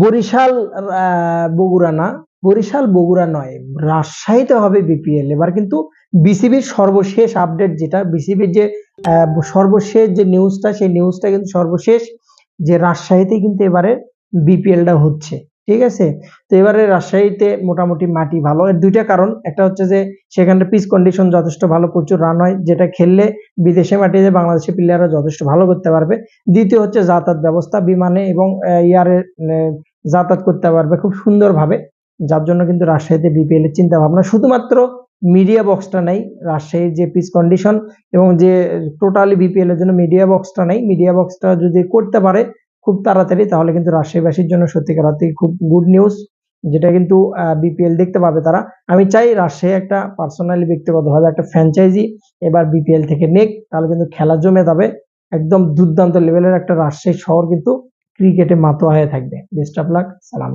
বরিশাল বগুড়া না, বরিশাল বগুড়া নয়, রাজশাহীতে হবে বিপিএল। এবার কিন্তু বিসিবির সর্বশেষ আপডেট, যেটা বিসিবির যে সর্বশেষ যে নিউজটা, সেই নিউজটা কিন্তু সর্বশেষ যে রাজশাহীতে কিন্তু এবারে বিপিএলটা হচ্ছে। ঠিক আছে, তো এবারে রাজশাহীতে মোটামুটি মাটি ভালো। এর দুইটা কারণ, একটা হচ্ছে যে সেখানে পিচ কন্ডিশন যথেষ্ট ভালো, প্রচুর রান হয়, যেটা খেললে বিদেশে মাটিতে বাংলাদেশের প্লেয়াররা যথেষ্ট ভালো করতে পারবে। দ্বিতীয় হচ্ছে যাতায়াত ব্যবস্থা, বিমানে এবং এয়ারে যাতায়াত করতে পারবে খুব সুন্দরভাবে, যার জন্য কিন্তু রাজশাহীতে বিপিএল এর চিন্তা ভাবনা। শুধুমাত্র মিডিয়া বক্সটা নেই, রাজশাহীর যে পিচ কন্ডিশন এবং যে টোটালি বিপিএল এর জন্য মিডিয়া বক্সটা নেই, মিডিয়া বক্সটা যদি করতে পারে খুব তাড়াতাড়ি, তাহলে কিন্তু রাজশাহীবাসীর জন্য সত্যিকার অর্থে খুব গুড নিউজ, যেটা কিন্তু বিপিএল দেখতে পাবে তারা। আমি চাই রাজশাহী একটা পার্সোনালি ব্যক্তিগতভাবে একটা ফ্র্যাঞ্চাইজি এবার বিপিএল থেকে নেক, তাহলে কিন্তু খেলা জমে যাবে। একদম দুর্দান্ত লেভেলের একটা রাজশাহী শহর কিন্তু ক্রিকেটে মাতোয়া হয়ে থাকবে। বেস্ট অফ লাক, সালাম।